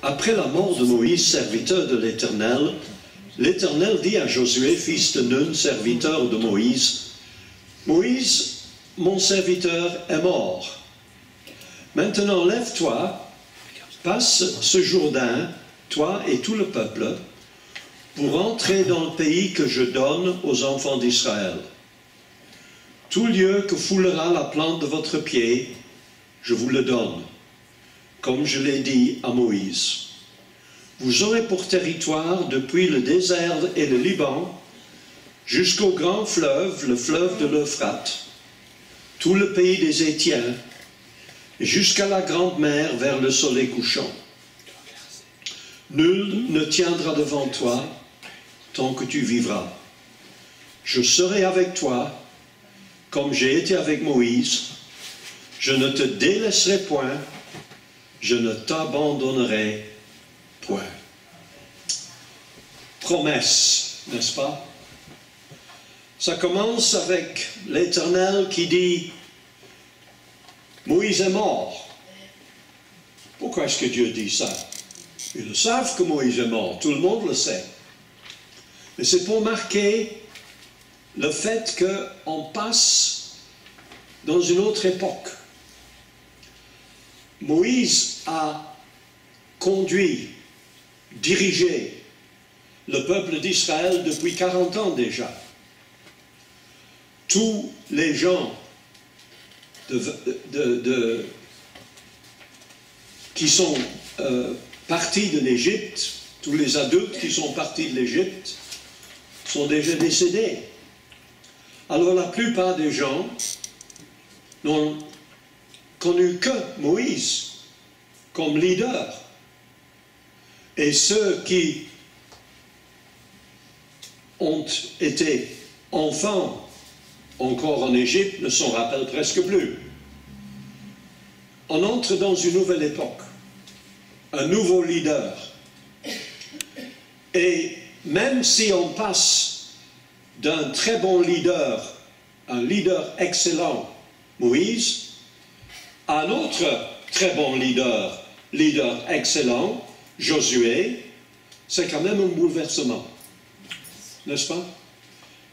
Après la mort de Moïse, serviteur de l'Éternel, l'Éternel dit à Josué, fils de Nun, serviteur de Moïse, « Moïse, mon serviteur, est mort. Maintenant, lève-toi, passe ce Jourdain, toi et tout le peuple, pour entrer dans le pays que je donne aux enfants d'Israël. Tout lieu que foulera la plante de votre pied, je vous le donne, comme je l'ai dit à Moïse. Vous aurez pour territoire depuis le désert et le Liban jusqu'au grand fleuve, le fleuve de l'Euphrate, tout le pays des Hétiens, et jusqu'à la grande mer vers le soleil couchant. Nul ne tiendra devant toi tant que tu vivras. Je serai avec toi, comme j'ai été avec Moïse. Je ne te délaisserai point, je ne t'abandonnerai point. » Promesse, n'est-ce pas? Ça commence avec l'Éternel qui dit « Moïse est mort. » Pourquoi est-ce que Dieu dit ça? Ils le savent que Moïse est mort, tout le monde le sait. Mais c'est pour marquer le fait qu'on passe dans une autre époque. Moïse a conduit, dirigé le peuple d'Israël depuis 40 ans déjà. Tous les gens qui sont partis de l'Égypte, tous les adultes qui sont partis de l'Égypte, sont déjà décédés. Alors la plupart des gens n'ont connu que Moïse comme leader. Et ceux qui ont été enfants encore en Égypte ne s'en rappellent presque plus. On entre dans une nouvelle époque, un nouveau leader. Et même si on passe d'un très bon leader, un leader excellent, Moïse, à un autre très bon leader excellent, Josué, c'est quand même un bouleversement, n'est-ce pas?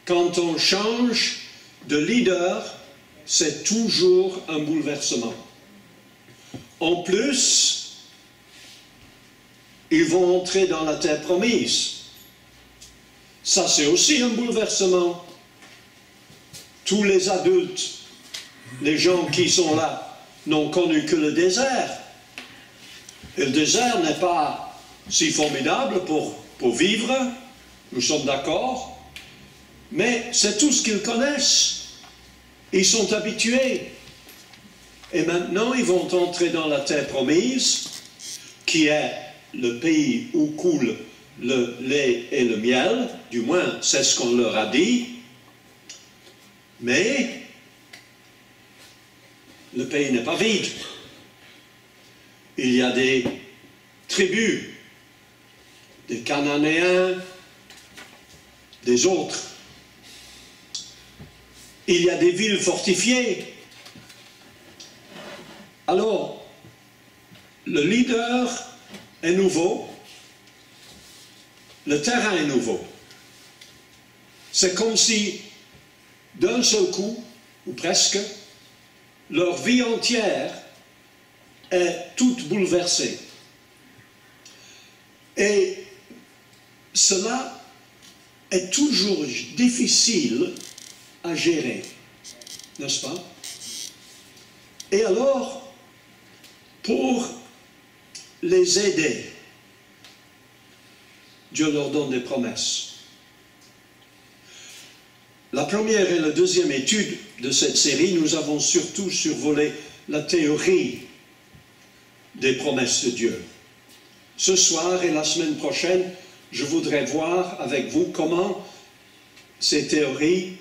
Quand on change de leader, c'est toujours un bouleversement. En plus, ils vont entrer dans la terre promise. Ça, c'est aussi un bouleversement. Tous les adultes, les gens qui sont là, n'ont connu que le désert. Et le désert n'est pas si formidable pour vivre, nous sommes d'accord, mais c'est tout ce qu'ils connaissent. Ils sont habitués. Et maintenant, ils vont entrer dans la terre promise, qui est le pays où coule le lait et le miel, du moins c'est ce qu'on leur a dit, mais le pays n'est pas vide. Il y a des tribus, des Cananéens, des autres. Il y a des villes fortifiées. Alors, le leader est nouveau, le terrain est nouveau. C'est comme si, d'un seul coup, ou presque, leur vie entière est toute bouleversée. Et cela est toujours difficile à gérer, n'est-ce pas? Et alors, pour les aider, Dieu leur donne des promesses. La première et la deuxième étude de cette série, nous avons surtout survolé la théorie des promesses de Dieu. Ce soir et la semaine prochaine, je voudrais voir avec vous comment ces théories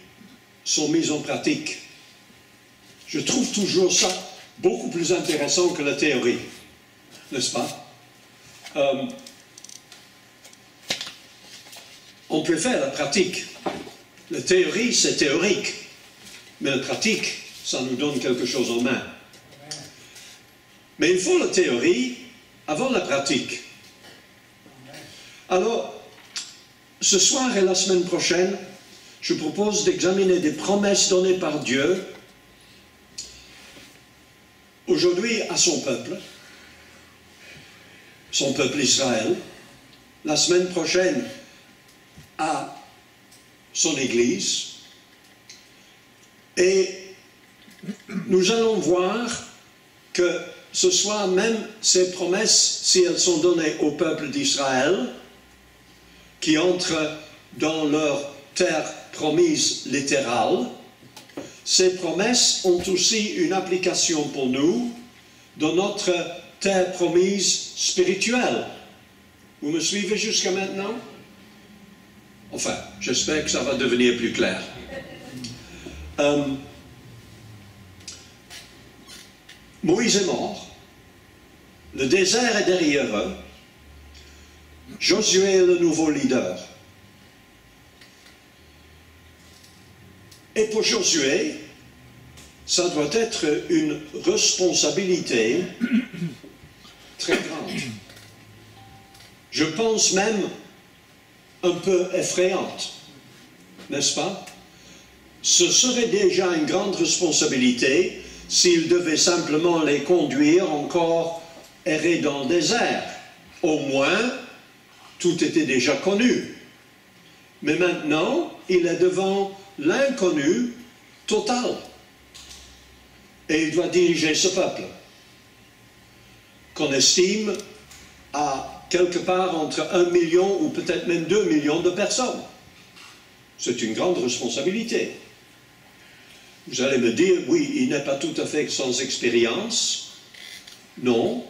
sont mises en pratique. Je trouve toujours ça beaucoup plus intéressant que la théorie, n'est-ce pas? On préfère la pratique. La théorie, c'est théorique, mais la pratique, ça nous donne quelque chose en main. Mais il faut la théorie avant la pratique. Alors, ce soir et la semaine prochaine, je propose d'examiner des promesses données par Dieu aujourd'hui à son peuple Israël, la semaine prochaine à son Église, et nous allons voir que ce soir, même ces promesses, si elles sont données au peuple d'Israël, qui entre dans leur terre promise littérale, ces promesses ont aussi une application pour nous dans notre terre promise spirituelle. Vous me suivez jusqu'à maintenant? Enfin, j'espère que ça va devenir plus clair. Moïse est mort, le désert est derrière eux, Josué est le nouveau leader. Et pour Josué, ça doit être une responsabilité très grande. Je pense même un peu effrayante, n'est-ce pas? Ce serait déjà une grande responsabilité s'il devait simplement les conduire encore errer dans le désert. Au moins, tout était déjà connu. Mais maintenant, il est devant l'inconnu total. Et il doit diriger ce peuple, qu'on estime à quelque part entre 1 million ou peut-être même 2 millions de personnes. C'est une grande responsabilité. Vous allez me dire, oui, il n'est pas tout à fait sans expérience. Non,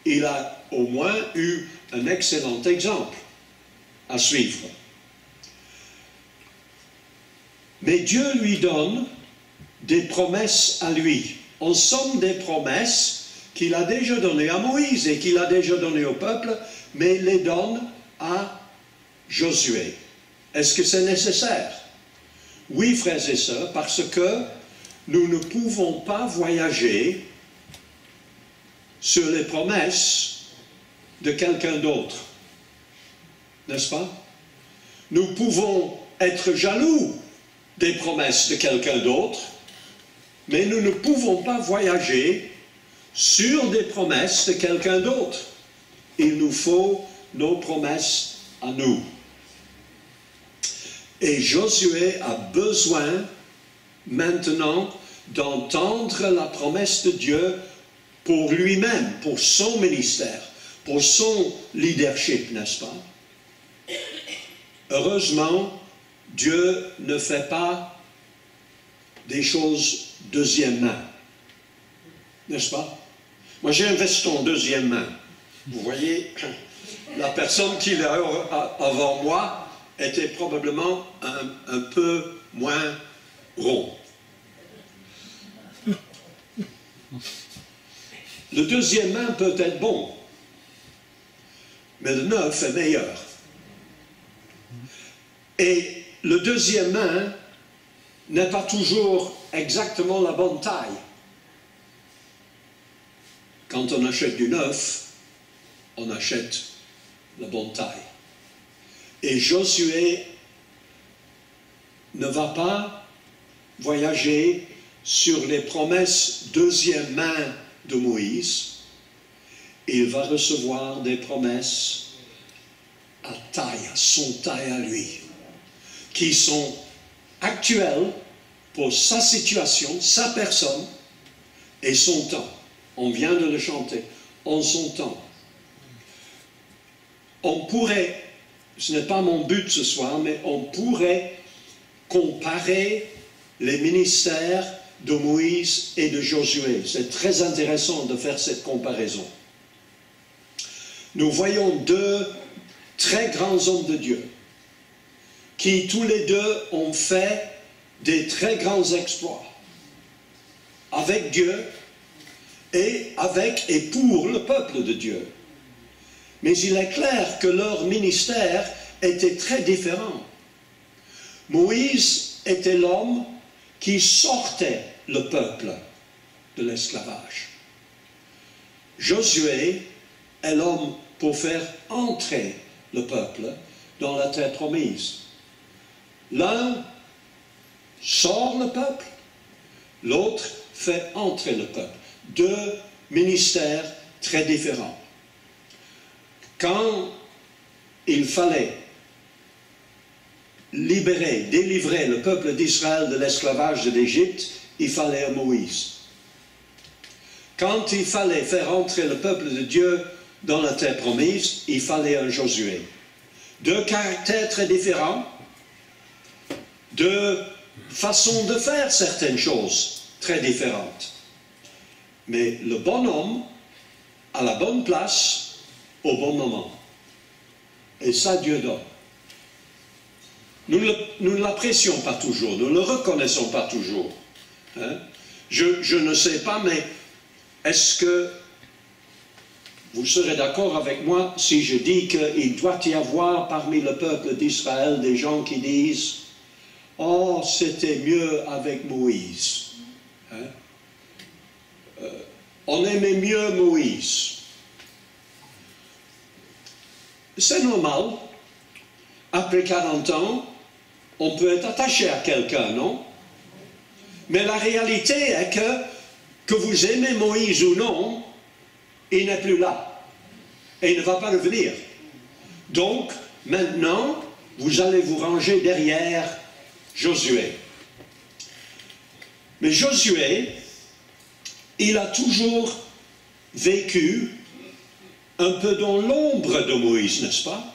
il a au moins eu un excellent exemple à suivre. Mais Dieu lui donne des promesses à lui. En somme, des promesses qu'il a déjà données à Moïse et qu'il a déjà données au peuple, mais les donne à Josué. Est-ce que c'est nécessaire? Oui, frères et sœurs, parce que nous ne pouvons pas voyager sur les promesses de quelqu'un d'autre. N'est-ce pas? Nous pouvons être jaloux des promesses de quelqu'un d'autre, mais nous ne pouvons pas voyager sur des promesses de quelqu'un d'autre. Il nous faut nos promesses à nous. Et Josué a besoin maintenant d'entendre la promesse de Dieu pour lui-même, pour son ministère, pour son leadership, n'est-ce pas? Heureusement, Dieu ne fait pas des choses deuxième main, n'est-ce pas? Moi, j'ai un veston deuxième main. Vous voyez, la personne qui est avant moi était probablement un peu moins rond. Le deuxième main peut être bon, mais le neuf est meilleur. Et le deuxième main n'est pas toujours exactement la bonne taille. Quand on achète du neuf, on achète la bonne taille. Et Josué ne va pas voyager sur les promesses deuxième main de Moïse. Il va recevoir des promesses à taille, à son taille à lui, qui sont actuelles pour sa situation, sa personne et son temps. On vient de le chanter, en son temps. On pourrait, ce n'est pas mon but ce soir, mais on pourrait comparer les ministères de Moïse et de Josué. C'est très intéressant de faire cette comparaison. Nous voyons deux très grands hommes de Dieu qui tous les deux ont fait des très grands exploits avec Dieu et avec et pour le peuple de Dieu. Mais il est clair que leur ministère était très différent. Moïse était l'homme qui sortait le peuple de l'esclavage. Josué est l'homme pour faire entrer le peuple dans la terre promise. L'un sort le peuple, l'autre fait entrer le peuple. Deux ministères très différents. Quand il fallait délivrer le peuple d'Israël de l'esclavage de l'Égypte, il fallait un Moïse. Quand il fallait faire entrer le peuple de Dieu dans la terre promise, il fallait un Josué. Deux caractères très différents, deux façons de faire certaines choses très différentes. Mais le bon homme à la bonne place au bon moment. Et ça, Dieu donne. Nous ne l'apprécions pas toujours, nous ne le reconnaissons pas toujours. Hein? Je ne sais pas, mais est-ce que vous serez d'accord avec moi si je dis qu'il doit y avoir parmi le peuple d'Israël des gens qui disent « Oh, c'était mieux avec Moïse. Hein? On aimait mieux Moïse. » C'est normal. Après 40 ans, on peut être attaché à quelqu'un, non? Mais la réalité est que vous aimez Moïse ou non, il n'est plus là. Et il ne va pas revenir. Donc, maintenant, vous allez vous ranger derrière Josué. Mais Josué, il a toujours vécu un peu dans l'ombre de Moïse, n'est-ce pas?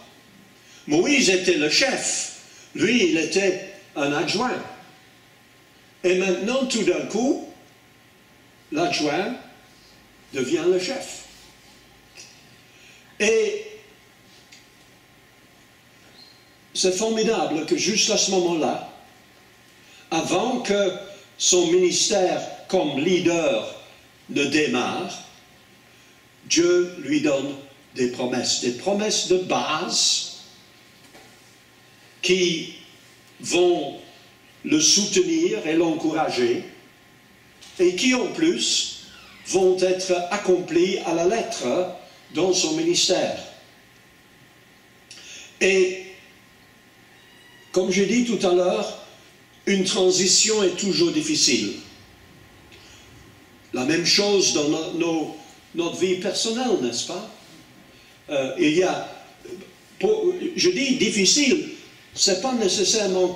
Moïse était le chef. Lui, il était un adjoint. Et maintenant, tout d'un coup, l'adjoint devient le chef. Et c'est formidable que juste à ce moment-là, avant que son ministère comme leader ne démarre, Dieu lui donne des promesses de base qui vont le soutenir et l'encourager et qui en plus vont être accomplies à la lettre dans son ministère. Et comme j'ai dit tout à l'heure, une transition est toujours difficile. La même chose dans notre vie personnelle, n'est-ce pas? Il y a, je dis difficile, c'est pas nécessairement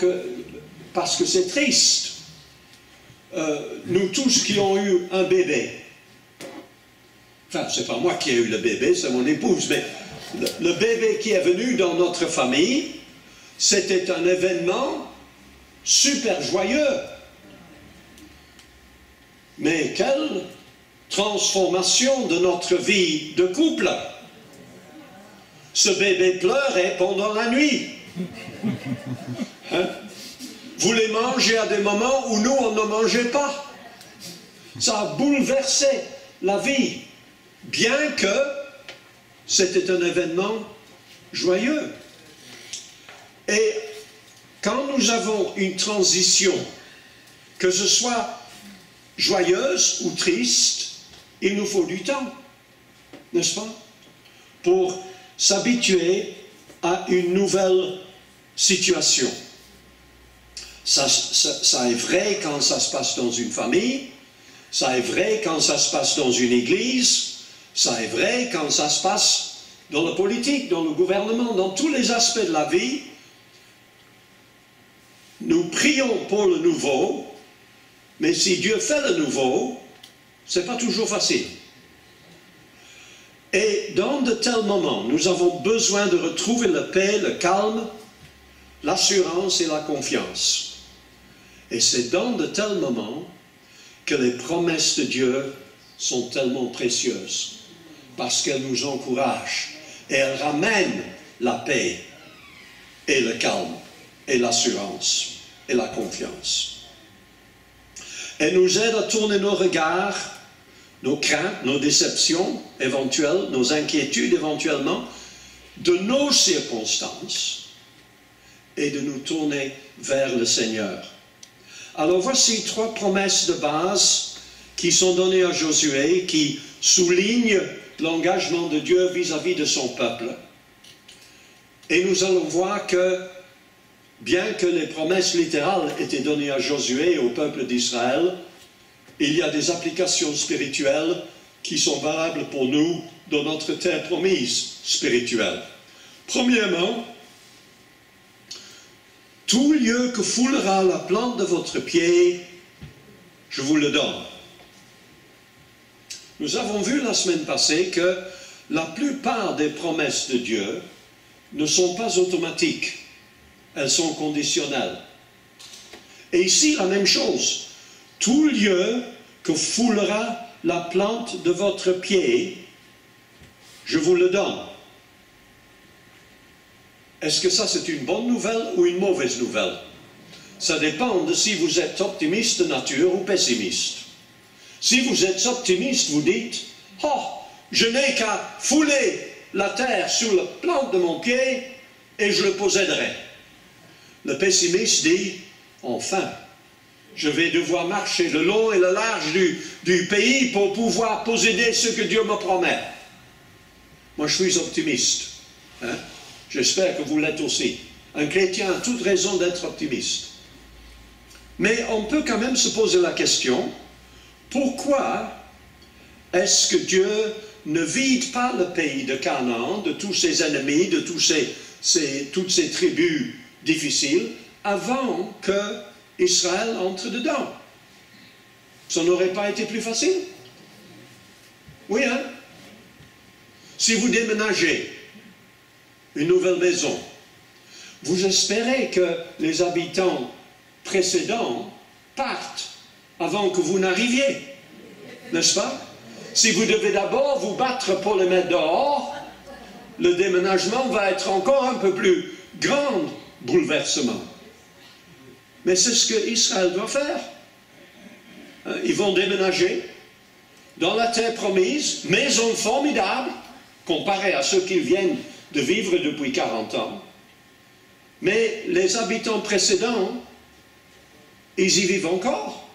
parce que c'est triste. Nous tous qui avons eu un bébé, enfin, c'est pas moi qui ai eu le bébé, c'est mon épouse, mais le bébé qui est venu dans notre famille, c'était un événement super joyeux. Mais quelle transformation de notre vie de couple! Ce bébé pleurait pendant la nuit. Hein? Vous les mangez à des moments où nous, on ne mangeait pas. Ça a bouleversé la vie, bien que c'était un événement joyeux. Et quand nous avons une transition, que ce soit joyeuse ou triste, il nous faut du temps, n'est-ce pas? Pour s'habituer à une nouvelle situation. Ça est vrai quand ça se passe dans une famille, ça est vrai quand ça se passe dans une église, ça est vrai quand ça se passe dans la politique, dans le gouvernement, dans tous les aspects de la vie. Nous prions pour le nouveau, mais si Dieu fait le nouveau, ce n'est pas toujours facile. Et dans de tels moments, nous avons besoin de retrouver la paix, le calme, l'assurance et la confiance. Et c'est dans de tels moments que les promesses de Dieu sont tellement précieuses, parce qu'elles nous encouragent et elles ramènent la paix et le calme et l'assurance et la confiance. Elles nous aident à tourner nos regards, nos craintes, nos déceptions éventuelles, nos inquiétudes éventuellement, de nos circonstances et de nous tourner vers le Seigneur. Alors voici 3 promesses de base qui sont données à Josué, qui soulignent l'engagement de Dieu vis-à-vis de son peuple. Et nous allons voir que, bien que les promesses littérales étaient données à Josué et au peuple d'Israël, il y a des applications spirituelles qui sont valables pour nous dans notre terre promise spirituelle. Premièrement, tout lieu que foulera la plante de votre pied, je vous le donne. Nous avons vu la semaine passée que la plupart des promesses de Dieu ne sont pas automatiques, elles sont conditionnelles. Et ici, la même chose. Tout lieu que foulera la plante de votre pied, je vous le donne. Est-ce que ça c'est une bonne nouvelle ou une mauvaise nouvelle? Ça dépend de si vous êtes optimiste de nature ou pessimiste. Si vous êtes optimiste, vous dites « Oh, je n'ai qu'à fouler la terre sur la plante de mon pied et je le posséderai. » Le pessimiste dit « Enfin, je vais devoir marcher le long et le large du pays pour pouvoir posséder ce que Dieu me promet. » Moi, je suis optimiste. Hein? J'espère que vous l'êtes aussi. Un chrétien a toute raison d'être optimiste. Mais on peut quand même se poser la question, pourquoi est-ce que Dieu ne vide pas le pays de Canaan de tous ses ennemis, de toutes ces tribus difficiles, avant que Israël entre dedans? Ça n'aurait pas été plus facile? Oui, hein? Si vous déménagez une nouvelle maison, vous espérez que les habitants précédents partent avant que vous n'arriviez, n'est-ce pas? Si vous devez d'abord vous battre pour les mettre dehors, le déménagement va être encore un peu plus grand bouleversement. Mais c'est ce que Israël doit faire. Ils vont déménager dans la terre promise, maison formidable, comparée à ceux qui viennent de vivre depuis 40 ans. Mais les habitants précédents, ils y vivent encore.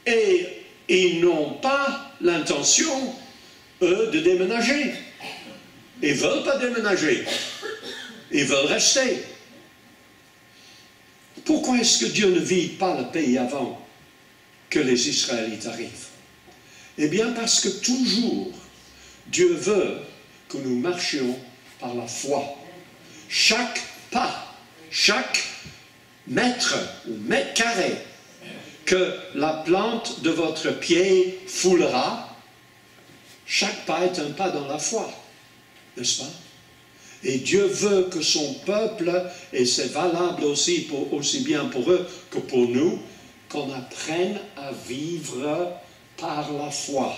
Et ils n'ont pas l'intention, eux, de déménager. Ils ne veulent pas déménager. Ils veulent rester. Pourquoi est-ce que Dieu ne vide pas le pays avant que les Israélites arrivent? Eh bien, parce que toujours, Dieu veut que nous marchions par la foi. Chaque pas, chaque mètre ou mètre carré que la plante de votre pied foulera, chaque pas est un pas dans la foi, n'est-ce pas? Et Dieu veut que son peuple, et c'est valable aussi bien pour eux que pour nous, qu'on apprenne à vivre par la foi.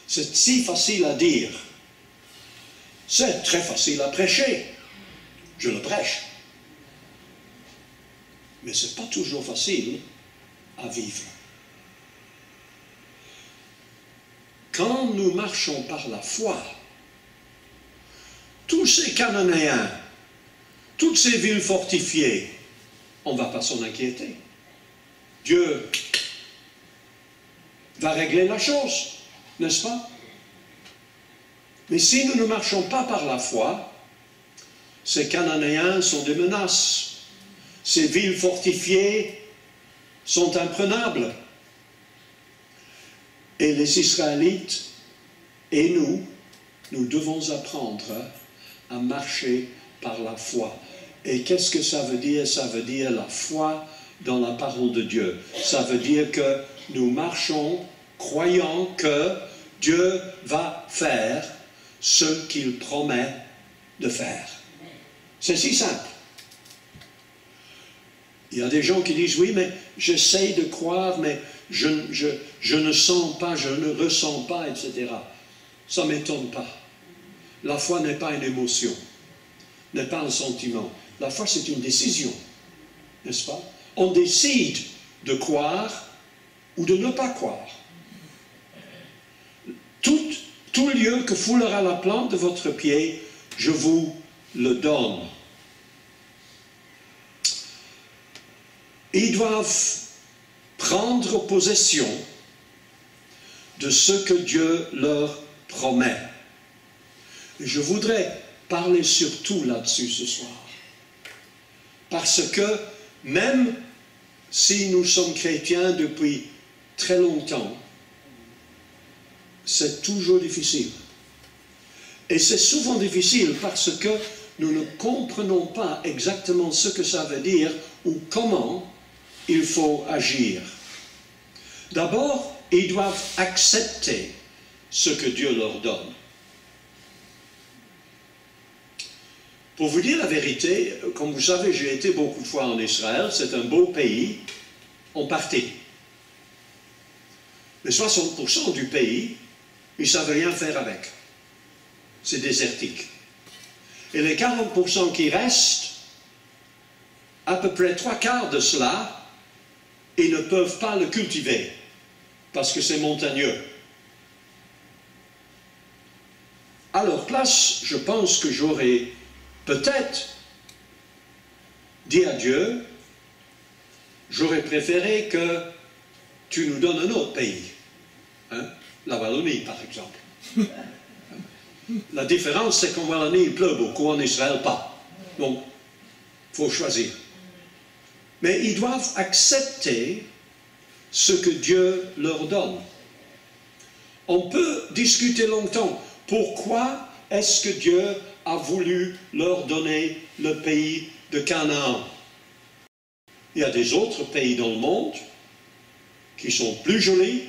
C'est si facile à dire. C'est très facile à prêcher. Je le prêche. Mais ce n'est pas toujours facile à vivre. Quand nous marchons par la foi, tous ces Cananéens, toutes ces villes fortifiées, on ne va pas s'en inquiéter. Dieu va régler la chose, n'est-ce pas? Mais si nous ne marchons pas par la foi, ces Cananéens sont des menaces. Ces villes fortifiées sont imprenables. Et les Israélites et nous devons apprendre à marcher par la foi. Et qu'est-ce que ça veut dire? Ça veut dire la foi dans la parole de Dieu. Ça veut dire que nous marchons croyant que Dieu va faire ce qu'il promet de faire. C'est si simple. Il y a des gens qui disent, oui, mais j'essaie de croire, mais je ne sens pas, je ne ressens pas, etc. Ça ne m'étonne pas. La foi n'est pas une émotion, n'est pas un sentiment. La foi, c'est une décision, n'est-ce pas? On décide de croire ou de ne pas croire. Tout lieu que foulera la plante de votre pied, je vous le donne. Ils doivent prendre possession de ce que Dieu leur promet. Et je voudrais parler surtout là-dessus ce soir. Parce que même si nous sommes chrétiens depuis très longtemps, c'est toujours difficile. Et c'est souvent difficile parce que nous ne comprenons pas exactement ce que ça veut dire ou comment il faut agir. D'abord, ils doivent accepter ce que Dieu leur donne. Pour vous dire la vérité, comme vous savez, j'ai été beaucoup de fois en Israël, c'est un beau pays, en partie. Mais 60% du pays, ils ne savent rien faire avec. C'est désertique. Et les 40% qui restent, à peu près 3/4 de cela, ils ne peuvent pas le cultiver, parce que c'est montagneux. À leur place, je pense que j'aurais peut-être dit à Dieu, j'aurais préféré que tu nous donnes un autre pays. Hein? La Wallonie, par exemple. La différence, c'est qu'en Wallonie, il pleut beaucoup, en Israël, pas. Donc, il faut choisir. Mais ils doivent accepter ce que Dieu leur donne. On peut discuter longtemps. Pourquoi est-ce que Dieu a voulu leur donner le pays de Canaan? Il y a des autres pays dans le monde qui sont plus jolis,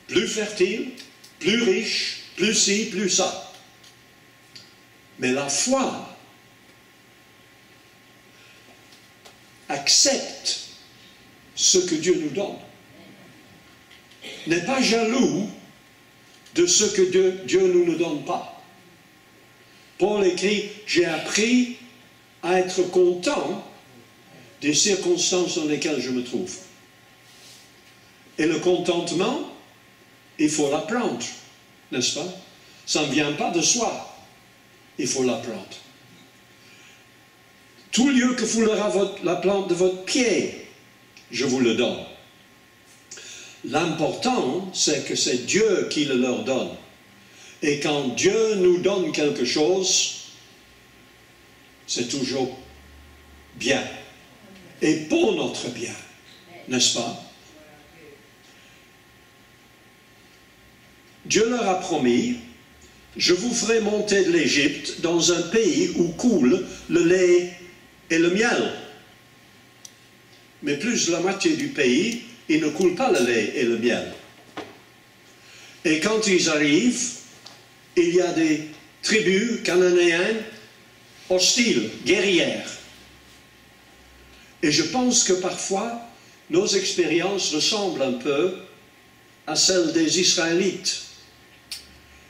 plus fertiles, plus riches, plus ci, plus ça. Mais la foi accepte ce que Dieu nous donne. N'est pas jaloux de ce que Dieu ne nous donne pas. Paul écrit, j'ai appris à être content des circonstances dans lesquelles je me trouve. Et le contentement, il faut l'apprendre, n'est-ce pas? Ça ne vient pas de soi. Il faut l'apprendre. Tout lieu que foulera la plante de votre pied, je vous le donne. L'important, c'est que c'est Dieu qui le leur donne. Et quand Dieu nous donne quelque chose, c'est toujours bien. Et pour notre bien, n'est-ce pas? Dieu leur a promis, je vous ferai monter de l'Égypte dans un pays où coule le lait et le miel. Mais plus de la moitié du pays, il ne coule pas le lait et le miel. Et quand ils arrivent, il y a des tribus cananéennes hostiles, guerrières. Et je pense que parfois, nos expériences ressemblent un peu à celles des Israélites.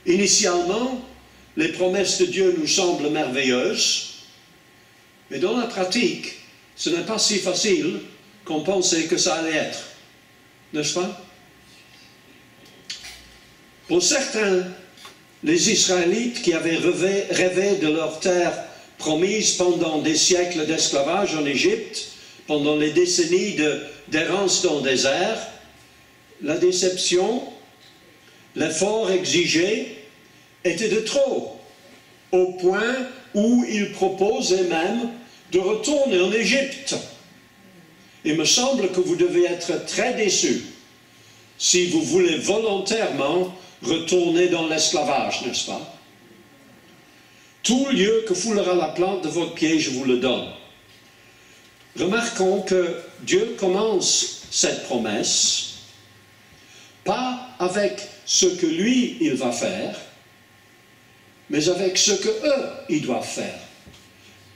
Initialement, les promesses de Dieu nous semblent merveilleuses, mais dans la pratique, ce n'est pas si facile qu'on pensait que ça allait être. N'est-ce pas? Pour certains, les Israélites qui avaient rêvé de leur terre promise pendant des siècles d'esclavage en Égypte, pendant les décennies d'errance dans le désert, la déception, l'effort exigé était de trop, au point où ils proposaient même de retourner en Égypte. Il me semble que vous devez être très déçus si vous voulez volontairement retourner dans l'esclavage, n'est-ce pas? Tout lieu que foulera la plante de votre pied, je vous le donne. Remarquons que Dieu commence cette promesse, pas avec ce que lui, il va faire, mais avec ce que eux, ils doivent faire.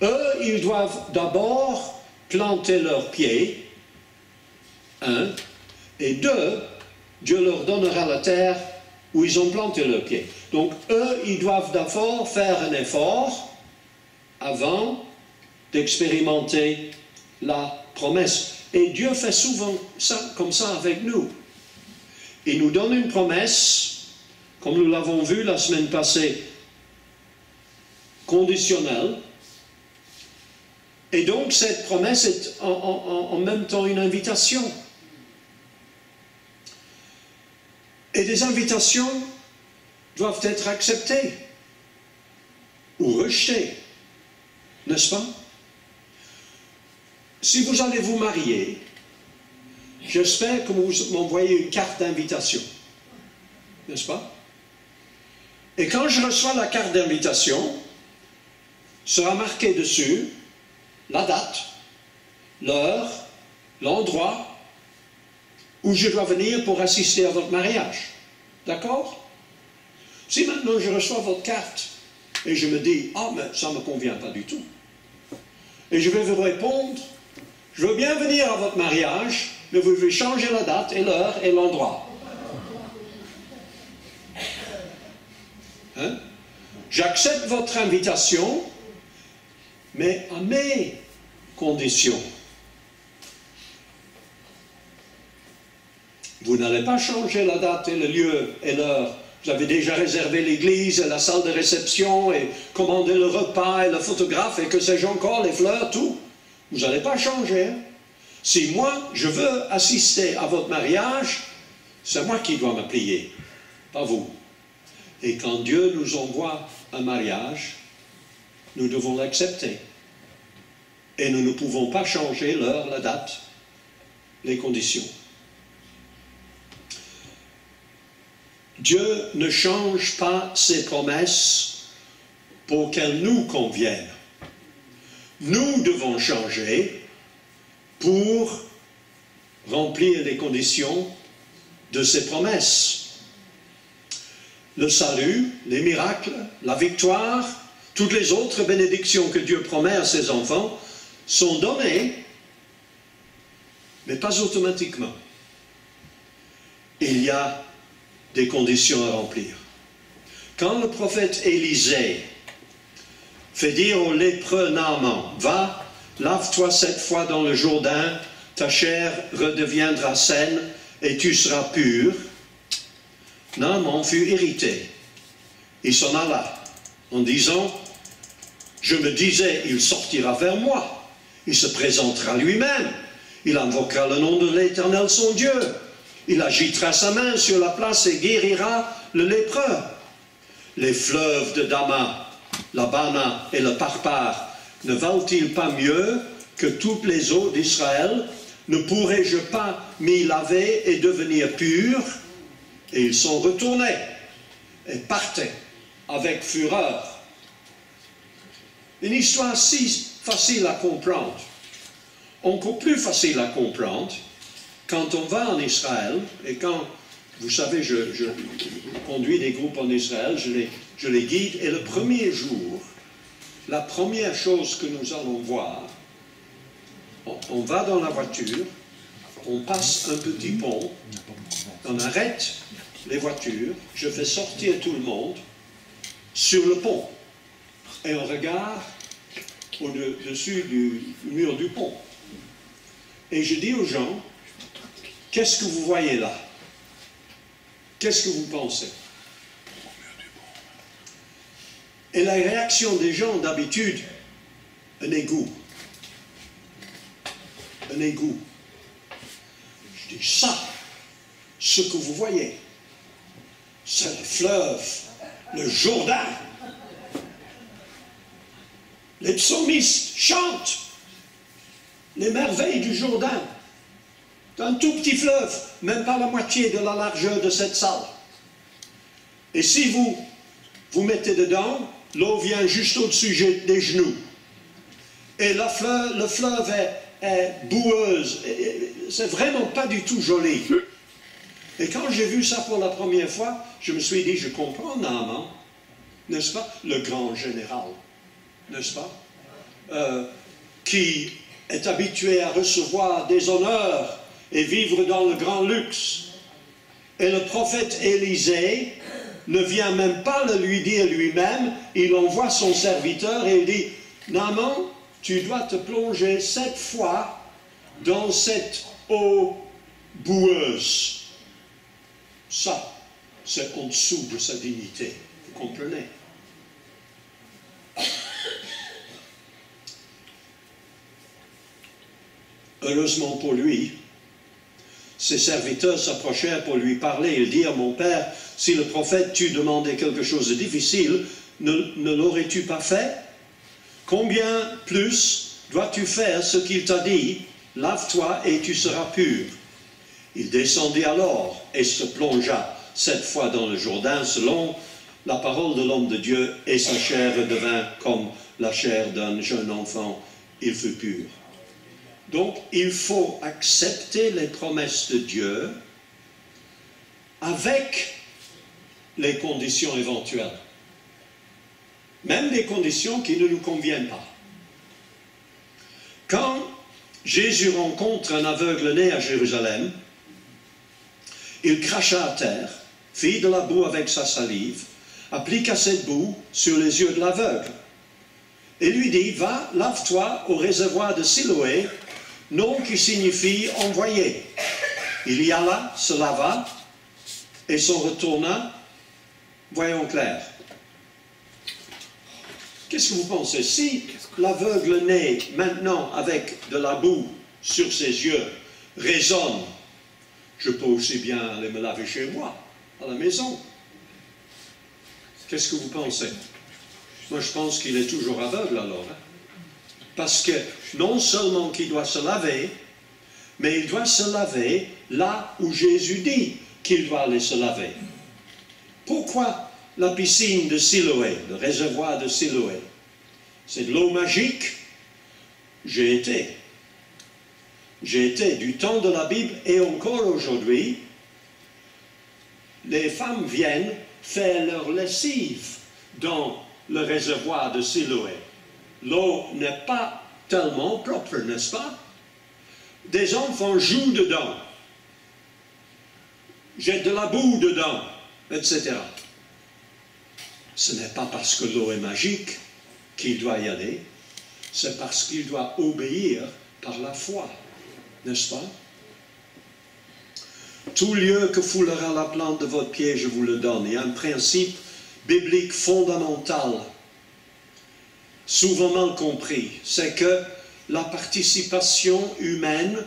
Eux, ils doivent d'abord planter leurs pieds, un, et deux, Dieu leur donnera la terre où ils ont planté leurs pieds. Donc, eux, ils doivent d'abord faire un effort avant d'expérimenter la promesse. Et Dieu fait souvent ça, comme ça avec nous. Il nous donne une promesse, comme nous l'avons vu la semaine passée, conditionnelle. Et donc, cette promesse est en même temps une invitation. Et des invitations doivent être acceptées. rejeté, n'est-ce pas? Si vous allez vous marier, j'espère que vous m'envoyez une carte d'invitation, n'est-ce pas? Et quand je reçois la carte d'invitation, sera marqué dessus la date, l'heure, l'endroit où je dois venir pour assister à votre mariage. D'accord? Si maintenant je reçois votre carte et je me dis « Ah, mais ça ne me convient pas du tout », et je vais vous répondre « Je veux bien venir à votre mariage, mais vous devez changer la date et l'heure et l'endroit. » Hein? J'accepte votre invitation, mais à mes conditions. Vous n'allez pas changer la date et le lieu et l'heure. Vous avez déjà réservé l'église et la salle de réception et commandé le repas et le photographe et que sais-je encore, les fleurs, tout. Vous n'allez pas changer. Si moi, je veux assister à votre mariage, c'est moi qui dois me plier, pas vous. Et quand Dieu nous envoie un mariage, nous devons l'accepter. Et nous ne pouvons pas changer l'heure, la date, les conditions. Dieu ne change pas ses promesses pour qu'elles nous conviennent. Nous devons changer pour remplir les conditions de ses promesses. Le salut, les miracles, la victoire, toutes les autres bénédictions que Dieu promet à ses enfants sont données, mais pas automatiquement. Il y a des conditions à remplir. Quand le prophète Élisée fait dire au lépreux Naaman, « Va, lave-toi 7 fois dans le Jourdain, ta chair redeviendra saine et tu seras pur. » Naaman fut irrité. Il s'en alla en disant, « Je me disais, il sortira vers moi, il se présentera lui-même, il invoquera le nom de l'Éternel son Dieu. Il agitera sa main sur la place et guérira le lépreux. Les fleuves de Dama, l'Abana et le Parpar ne valent-ils pas mieux que toutes les eaux d'Israël? Ne pourrais-je pas m'y laver et devenir pur? » Et ils sont retournés et partaient avec fureur. Une histoire si facile à comprendre, encore plus facile à comprendre, quand on va en Israël, et quand, vous savez, je conduis des groupes en Israël, je les guide, et le premier jour, la première chose que nous allons voir, on va dans la voiture, on passe un petit pont, on arrête les voitures, je fais sortir tout le monde sur le pont, et on regarde au-dessus du mur du pont. Et je dis aux gens, qu'est-ce que vous voyez là? Qu'est-ce que vous pensez? Et la réaction des gens, d'habitude, un égout. Un égout. Je dis, ça, ce que vous voyez, c'est le fleuve, le Jourdain. Les psalmistes chantent les merveilles du Jourdain. C'est un tout petit fleuve, même pas la moitié de la largeur de cette salle. Et si vous mettez dedans, l'eau vient juste au-dessus des genoux. Et le fleuve est boueuse. C'est vraiment pas du tout joli. Et quand j'ai vu ça pour la première fois, je me suis dit, je comprends Naaman, n'est-ce pas? Le grand général, n'est-ce pas? Qui est habitué à recevoir des honneurs et vivre dans le grand luxe. Et le prophète Élisée ne vient même pas le lui dire lui-même, il envoie son serviteur et il dit, Naaman, tu dois te plonger 7 fois dans cette eau boueuse. Ça, c'est en dessous de sa dignité, vous comprenez? Heureusement pour lui, ses serviteurs s'approchèrent pour lui parler. Ils dirent, mon père, si le prophète t'eût demandé quelque chose de difficile, ne l'aurais-tu pas fait? combien plus dois-tu faire ce qu'il t'a dit? Lave-toi et tu seras pur. Il descendit alors et se plongea 7 fois dans le Jourdain selon la parole de l'homme de Dieu, et sa chair devint comme la chair d'un jeune enfant. Il fut pur. Donc, il faut accepter les promesses de Dieu avec les conditions éventuelles. Même des conditions qui ne nous conviennent pas. Quand Jésus rencontre un aveugle né à Jérusalem, il cracha à terre, fit de la boue avec sa salive, appliqua cette boue sur les yeux de l'aveugle, et lui dit, va, lave-toi au réservoir de Siloé, nom qui signifie envoyé. Il y alla, se lava, et s'en retourna, voyant clair. Qu'est-ce que vous pensez? Si l'aveugle né, maintenant, avec de la boue sur ses yeux, raisonne, je peux aussi bien aller me laver chez moi, à la maison. Qu'est-ce que vous pensez? Moi, je pense qu'il est toujours aveugle alors. Hein? Parce que non seulement qu'il doit se laver, mais il doit se laver là où Jésus dit qu'il doit aller se laver. Pourquoi la piscine de Siloé, le réservoir de Siloé? C'est de l'eau magique. J'ai été du temps de la Bible et encore aujourd'hui, les femmes viennent faire leur lessive dans le réservoir de Siloé. L'eau n'est pas tellement propre, n'est-ce pas? Des enfants jouent dedans, jettent de la boue dedans, etc. Ce n'est pas parce que l'eau est magique qu'il doit y aller, c'est parce qu'il doit obéir par la foi, n'est-ce pas? Tout lieu que foulera la plante de votre pied, je vous le donne. Il y a un principe biblique fondamental, souvent mal compris, c'est que la participation humaine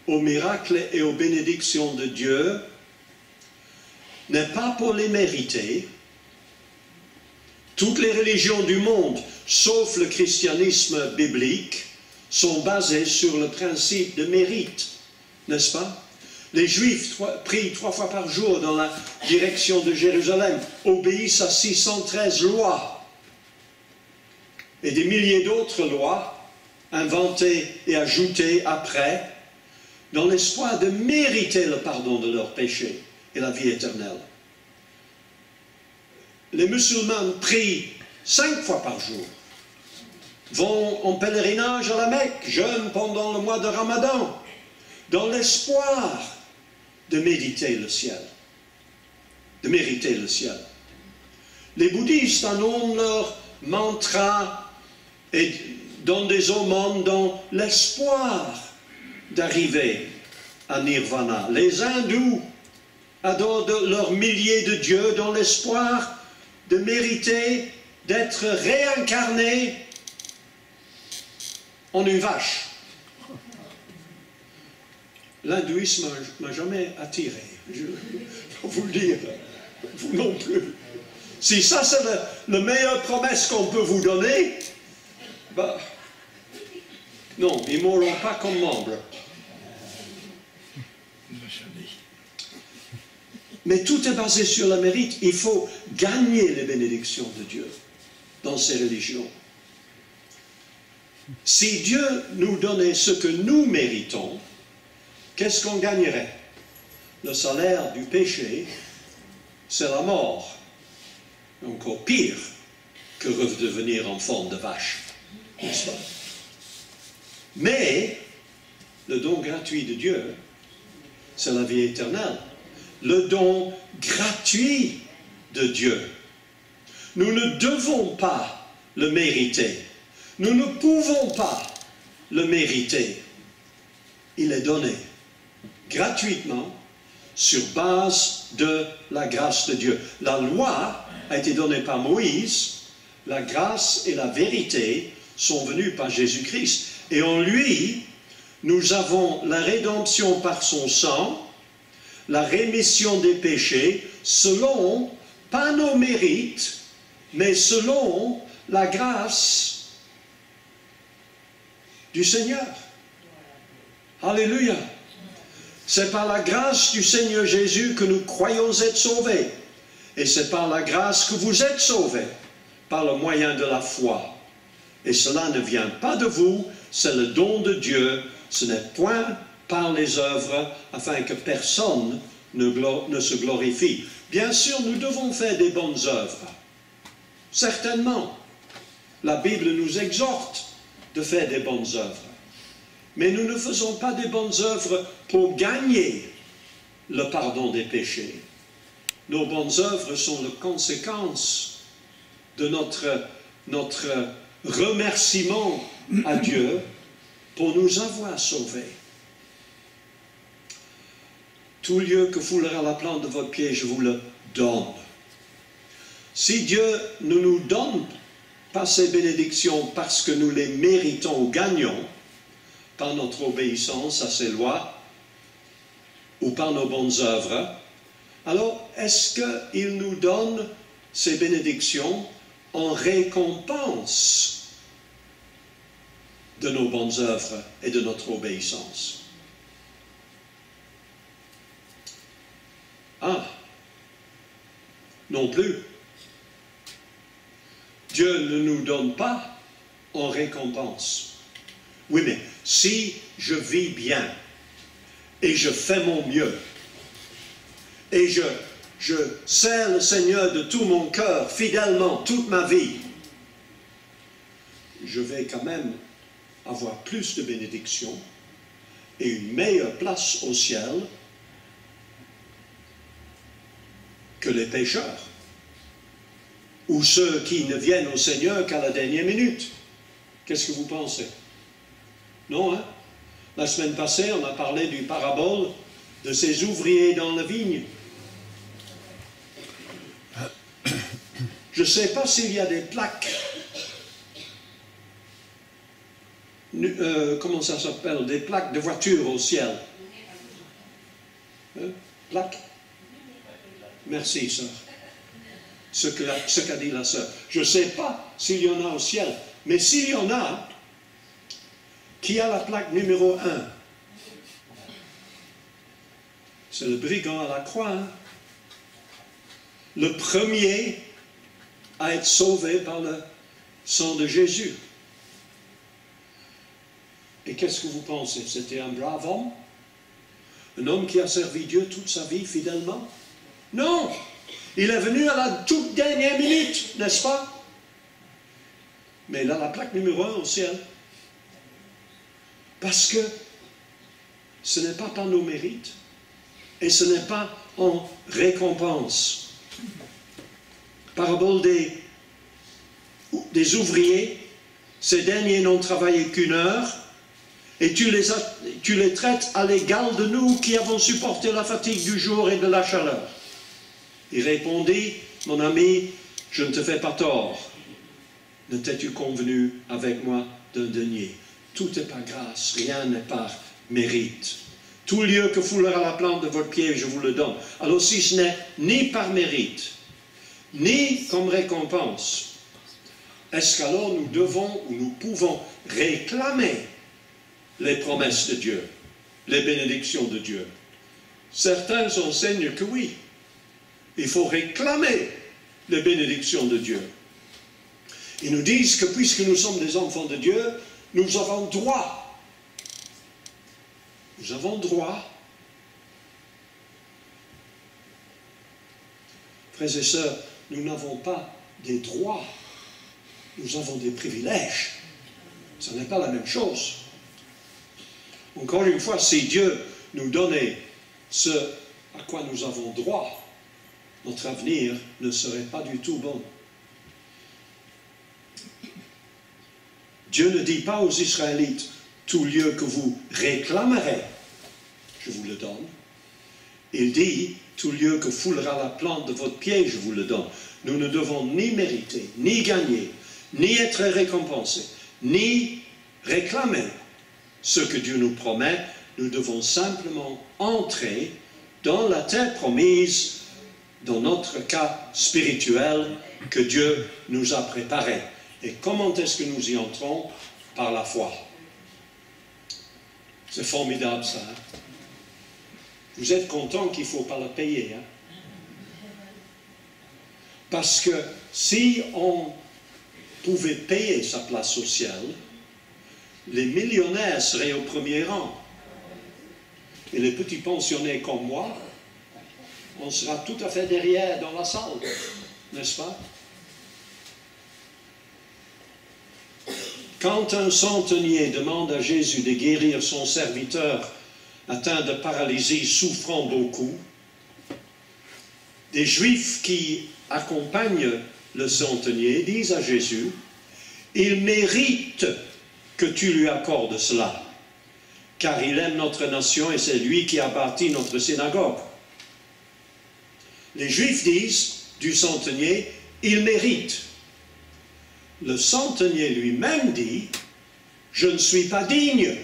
aux miracles et aux bénédictions de Dieu n'est pas pour les mériter. Toutes les religions du monde, sauf le christianisme biblique, sont basées sur le principe de mérite, n'est-ce pas? Les Juifs prient 3 fois par jour dans la direction de Jérusalem, obéissent à 613 lois et des milliers d'autres lois inventées et ajoutées après, dans l'espoir de mériter le pardon de leurs péchés et la vie éternelle. Les musulmans prient 5 fois par jour, vont en pèlerinage à la Mecque, jeûnent pendant le mois de Ramadan, dans l'espoir de méditer le ciel, de mériter le ciel. Les bouddhistes annoncent leur mantra et donnent des aumônes dans l'espoir d'arriver à Nirvana. Les hindous adorent leurs milliers de dieux dans l'espoir de mériter d'être réincarnés en une vache. L'hindouisme ne m'a jamais attiré, je peux vous le dire, vous non plus. Si ça c'est la meilleure promesse qu'on peut vous donner, ben, non, ils ne mourront pas comme membres. Mais tout est basé sur le mérite. Il faut gagner les bénédictions de Dieu dans ces religions. Si Dieu nous donnait ce que nous méritons, qu'est-ce qu'on gagnerait? Le salaire du péché, c'est la mort. Encore pire que redevenir en forme de vache, n'est-ce pas? Mais le don gratuit de Dieu, c'est la vie éternelle. Le don gratuit de Dieu. Nous ne devons pas le mériter. Nous ne pouvons pas le mériter. Il est donné gratuitement sur base de la grâce de Dieu. La loi a été donnée par Moïse. La grâce et la vérité sont venues par Jésus-Christ. Et en lui, nous avons la rédemption par son sang, la rémission des péchés, selon, pas nos mérites, mais selon la grâce du Seigneur. Alléluia. C'est par la grâce du Seigneur Jésus que nous croyons être sauvés. Et c'est par la grâce que vous êtes sauvés, par le moyen de la foi. Et cela ne vient pas de vous, c'est le don de Dieu. Ce n'est point par les œuvres, afin que personne ne se glorifie. Bien sûr, nous devons faire des bonnes œuvres. Certainement. La Bible nous exhorte de faire des bonnes œuvres. Mais nous ne faisons pas des bonnes œuvres pour gagner le pardon des péchés. Nos bonnes œuvres sont la conséquence de notre remerciement à Dieu pour nous avoir sauvés. Tout lieu que foulera la plante de votre pied, je vous le donne. Si Dieu ne nous donne pas ces bénédictions parce que nous les méritons ou gagnons, par notre obéissance à ses lois ou par nos bonnes œuvres, alors est-ce qu'il nous donne ces bénédictions en récompense de nos bonnes œuvres et de notre obéissance? Ah, non plus. Dieu ne nous donne pas en récompense. Oui, mais si je vis bien et je fais mon mieux et je sers le Seigneur de tout mon cœur, fidèlement, toute ma vie, je vais quand même avoir plus de bénédictions et une meilleure place au ciel que les pécheurs ou ceux qui ne viennent au Seigneur qu'à la dernière minute. Qu'est-ce que vous pensez? Non, hein? La semaine passée, on a parlé du parabole de ces ouvriers dans la vigne. Je ne sais pas s'il y a des plaques. Comment ça s'appelle? Des plaques de voiture au ciel. Hein? Plaques? Merci, sœur. Ce qu'a dit la sœur. Je ne sais pas s'il y en a au ciel, mais s'il y en a, qui a la plaque numéro 1? C'est le brigand à la croix. Hein? Le premier à être sauvé par le sang de Jésus. Et qu'est-ce que vous pensez? C'était un brave homme? Un homme qui a servi Dieu toute sa vie fidèlement? Non! Il est venu à la toute dernière minute, n'est-ce pas? Mais il a la plaque numéro 1 au ciel. Parce que ce n'est pas par nos mérites et ce n'est pas en récompense. Parabole des ouvriers, ces derniers n'ont travaillé qu'une heure et tu les traites à l'égal de nous qui avons supporté la fatigue du jour et de la chaleur. Il répondit, mon ami, je ne te fais pas tort. Ne t'es-tu convenu avec moi d'un denier? Tout est par grâce, rien n'est par mérite. Tout lieu que foulera la plante de votre pied, je vous le donne. Alors si ce n'est ni par mérite, ni comme récompense, est-ce qu'alors nous devons ou nous pouvons réclamer les promesses de Dieu, les bénédictions de Dieu? Certains enseignent que oui, il faut réclamer les bénédictions de Dieu. Ils nous disent que puisque nous sommes des enfants de Dieu, nous avons droit. Nous avons droit. Frères et sœurs, nous n'avons pas des droits. Nous avons des privilèges. Ce n'est pas la même chose. Encore une fois, si Dieu nous donnait ce à quoi nous avons droit, notre avenir ne serait pas du tout bon. Dieu ne dit pas aux Israélites, tout lieu que vous réclamerez, je vous le donne. Il dit, tout lieu que foulera la plante de votre pied, je vous le donne. Nous ne devons ni mériter, ni gagner, ni être récompensés, ni réclamer ce que Dieu nous promet. Nous devons simplement entrer dans la terre promise, dans notre cas spirituel que Dieu nous a préparé. Et comment est-ce que nous y entrons? Par la foi. C'est formidable ça. Hein? Vous êtes content qu'il ne faut pas le payer. Hein? Parce que si on pouvait payer sa place au ciel, les millionnaires seraient au premier rang. Et les petits pensionnés comme moi, on sera tout à fait derrière dans la salle, n'est-ce pas? Quand un centenier demande à Jésus de guérir son serviteur atteint de paralysie, souffrant beaucoup, des Juifs qui accompagnent le centenier disent à Jésus, « Il mérite que tu lui accordes cela, car il aime notre nation et c'est lui qui a bâti notre synagogue. » Les Juifs disent du centenier, « Il mérite. » Le centenier lui-même dit, « Je ne suis pas digne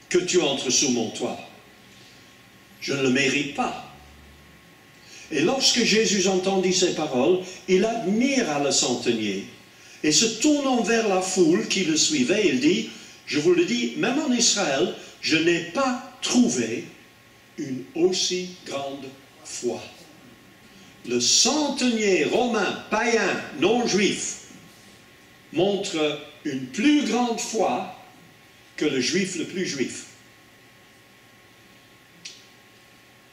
que tu entres sous mon toit. Je ne le mérite pas. » Et lorsque Jésus entendit ces paroles, il admira le centenier. Et se tournant vers la foule qui le suivait, il dit, « Je vous le dis, même en Israël, je n'ai pas trouvé une aussi grande foi. » Le centenier romain, païen, non-juif, montre une plus grande foi que le juif le plus juif.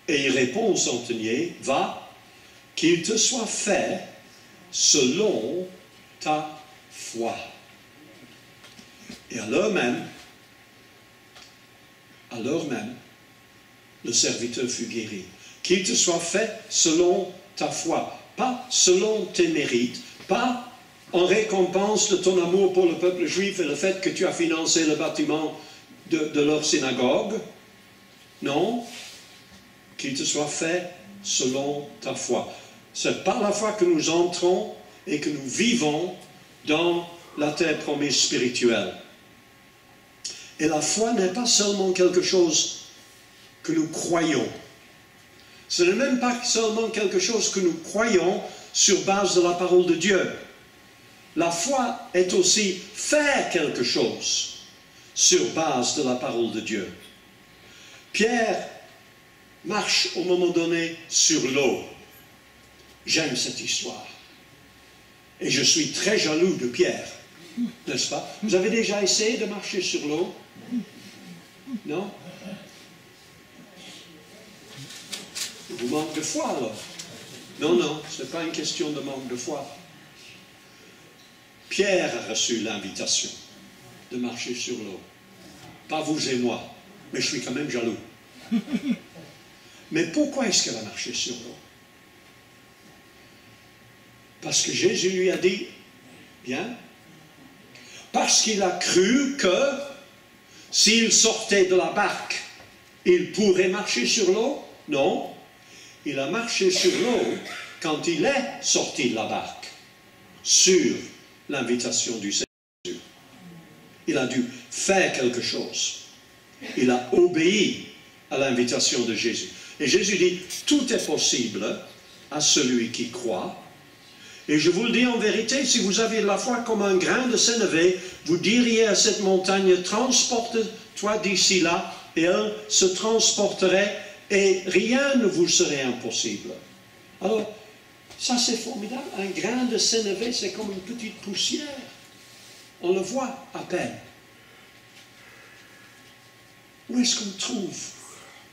Et il répond au centenier, « Va, qu'il te soit fait selon ta foi. » Et à l'heure même, le serviteur fut guéri. Qu'il te soit fait selon ta foi, pas selon tes mérites, pas en récompense de ton amour pour le peuple juif et le fait que tu as financé le bâtiment de leur synagogue. Non, qu'il te soit fait selon ta foi. C'est par la foi que nous entrons et que nous vivons dans la terre promise spirituelle. Et la foi n'est pas seulement quelque chose que nous croyons. Ce n'est même pas seulement quelque chose que nous croyons sur base de la parole de Dieu. La foi est aussi faire quelque chose sur base de la parole de Dieu. Pierre marche au moment donné sur l'eau. J'aime cette histoire. Et je suis très jaloux de Pierre, n'est-ce pas? Vous avez déjà essayé de marcher sur l'eau? Non? Il vous manque de foi alors? Non, non, ce n'est pas une question de manque de foi. Pierre a reçu l'invitation de marcher sur l'eau. Pas vous et moi, mais je suis quand même jaloux. Mais pourquoi est-ce qu'elle a marché sur l'eau? Parce que Jésus lui a dit, bien, parce qu'il a cru que s'il sortait de la barque, il pourrait marcher sur l'eau? Non, il a marché sur l'eau quand il est sorti de la barque, sur l'invitation du Seigneur Jésus. Il a dû faire quelque chose. Il a obéi à l'invitation de Jésus. Et Jésus dit, tout est possible à celui qui croit. Et je vous le dis en vérité, si vous aviez de la foi comme un grain de sénévé, vous diriez à cette montagne, transporte-toi d'ici là, et elle se transporterait, et rien ne vous serait impossible. Alors, ça c'est formidable. Un grain de sénévé, c'est comme une petite poussière. On le voit à peine. Où est-ce qu'on trouve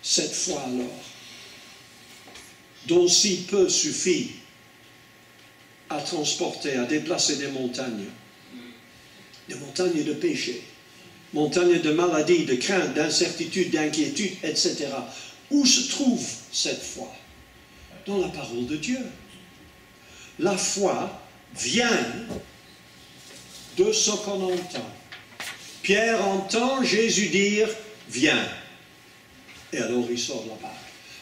cette foi alors, dont si peu suffit à transporter, à déplacer des montagnes de péché, montagnes de maladies, de crainte, d'incertitude, d'inquiétude, etc. Où se trouve cette foi? Dans la parole de Dieu. La foi vient de ce qu'on entend. Pierre entend Jésus dire « Viens ». Et alors il sort de la barque.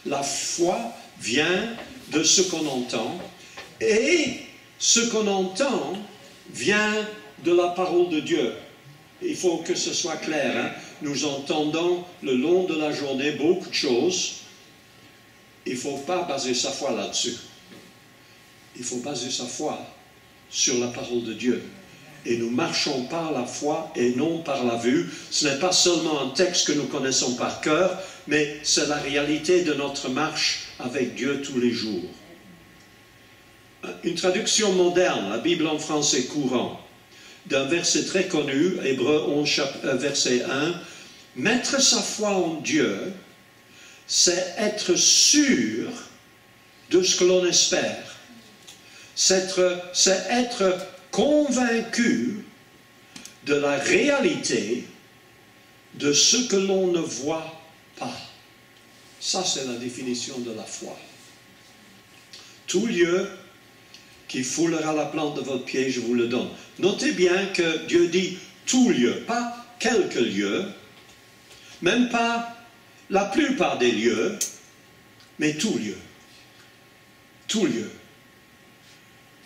La foi vient de ce qu'on entend, et ce qu'on entend vient de la parole de Dieu. Il faut que ce soit clair. Hein? Nous entendons le long de la journée beaucoup de choses. Il ne faut pas baser sa foi là-dessus. Il faut baser sa foi sur la parole de Dieu. et nous marchons par la foi et non par la vue. Ce n'est pas seulement un texte que nous connaissons par cœur, mais c'est la réalité de notre marche avec Dieu tous les jours. Une traduction moderne, la Bible en français courant, d'un verset très connu, Hébreux 11, verset 1, « Mettre sa foi en Dieu, c'est être sûr de ce que l'on espère. C'est être convaincu de la réalité de ce que l'on ne voit pas. » Ça, c'est la définition de la foi. Tout lieu qui foulera la plante de votre pied, je vous le donne. Notez bien que Dieu dit tout lieu, pas quelques lieux, même pas la plupart des lieux, mais tout lieu. Tout lieu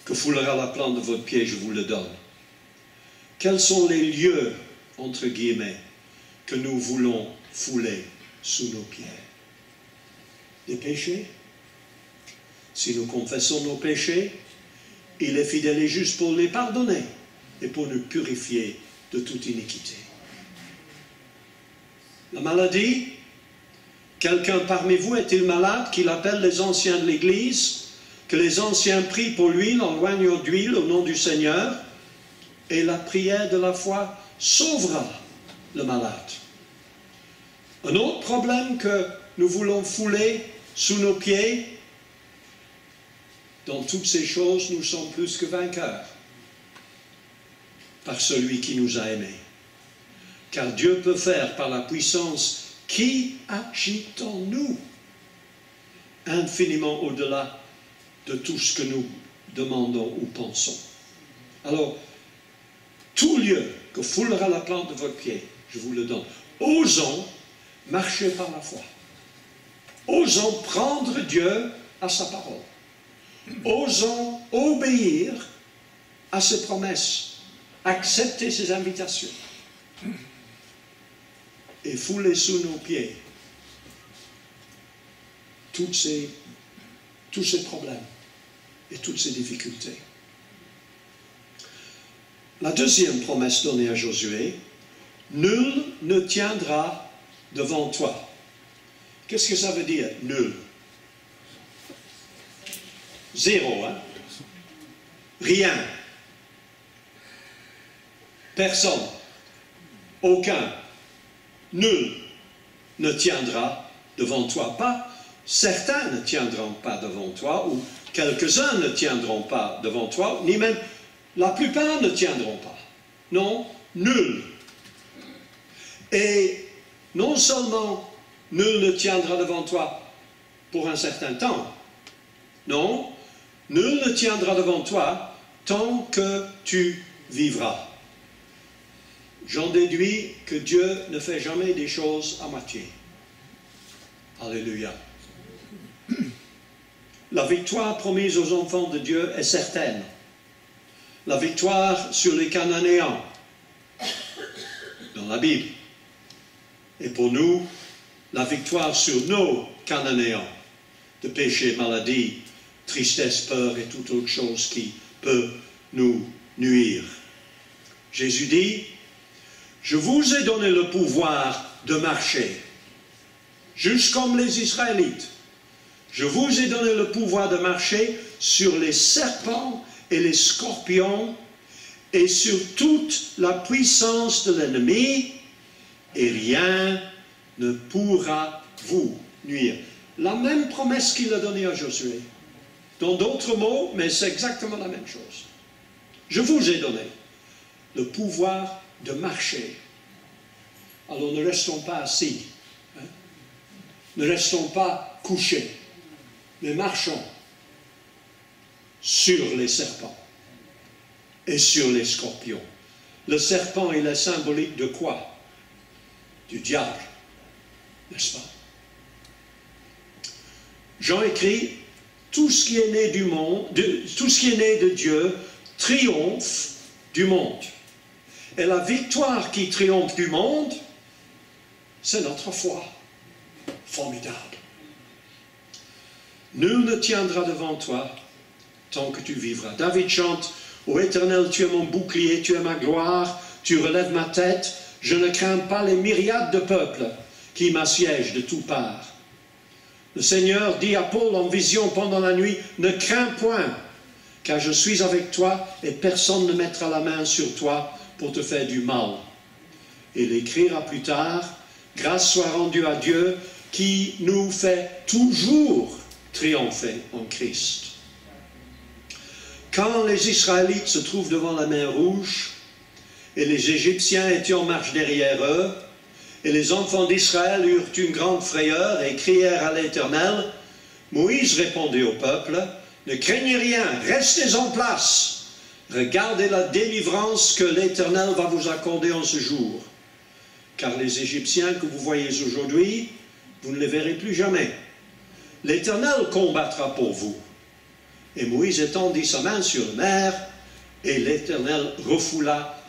que foulera la plante de votre pied, je vous le donne. Quels sont les lieux, entre guillemets, que nous voulons fouler sous nos pieds? Des péchés? Si nous confessons nos péchés, il est fidèle et juste pour les pardonner et pour nous purifier de toute iniquité. La maladie, quelqu'un parmi vous est-il malade, qu'il appelle les anciens de l'Église, que les anciens prient pour lui, l'enloignent d'huile au nom du Seigneur, et la prière de la foi sauvera le malade. Un autre problème que nous voulons fouler sous nos pieds, dans toutes ces choses, nous sommes plus que vainqueurs par celui qui nous a aimés. Car Dieu peut faire par la puissance qui agit en nous infiniment au-delà de tout ce que nous demandons ou pensons. Alors, tout lieu que foulera la plante de votre pied, je vous le donne, osons marcher par la foi. Osons prendre Dieu à sa parole. Osons obéir à ses promesses, accepter ses invitations et fouler sous nos pieds tous ces problèmes et toutes ces difficultés. La deuxième promesse donnée à Josué, « Nul ne tiendra devant toi ». Qu'est-ce que ça veut dire, nul? Zéro, hein? Rien. Personne. Aucun. Nul ne tiendra devant toi. Pas certains ne tiendront pas devant toi, ou quelques-uns ne tiendront pas devant toi, ni même la plupart ne tiendront pas. Non, nul. Et non seulement nul ne tiendra devant toi pour un certain temps, non, nul ne tiendra devant toi tant que tu vivras. J'en déduis que Dieu ne fait jamais des choses à moitié. Alléluia. La victoire promise aux enfants de Dieu est certaine. La victoire sur les Cananéens dans la Bible. Et pour nous, la victoire sur nos Cananéens de péché, maladie, tristesse, peur et toute autre chose qui peut nous nuire. Jésus dit, « Je vous ai donné le pouvoir de marcher, juste comme les Israélites. Je vous ai donné le pouvoir de marcher sur les serpents et les scorpions et sur toute la puissance de l'ennemi, et rien ne pourra vous nuire. » La même promesse qu'il a donnée à Josué. Dans d'autres mots, mais c'est exactement la même chose. Je vous ai donné le pouvoir de marcher. Alors ne restons pas assis. Hein? Ne restons pas couchés. Mais marchons sur les serpents et sur les scorpions. Le serpent, il est symbolique de quoi? Du diable, n'est-ce pas? Jean écrit, tout ce qui est né du monde, tout ce qui est né de Dieu triomphe du monde. Et la victoire qui triomphe du monde, c'est notre foi. Formidable. Nul ne tiendra devant toi tant que tu vivras. David chante, Ô Éternel, tu es mon bouclier, tu es ma gloire, tu relèves ma tête. Je ne crains pas les myriades de peuples qui m'assiègent de toutes parts. Le Seigneur dit à Paul en vision pendant la nuit, ne crains point, car je suis avec toi et personne ne mettra la main sur toi pour te faire du mal. Et il écrira plus tard, grâce soit rendue à Dieu qui nous fait toujours triompher en Christ. Quand les Israélites se trouvent devant la mer Rouge et les Égyptiens étaient en marche derrière eux, et les enfants d'Israël eurent une grande frayeur et crièrent à l'Éternel, Moïse répondit au peuple, ne craignez rien, restez en place, regardez la délivrance que l'Éternel va vous accorder en ce jour. Car les Égyptiens que vous voyez aujourd'hui, vous ne les verrez plus jamais. L'Éternel combattra pour vous. Et Moïse étendit sa main sur la mer, et l'Éternel refoula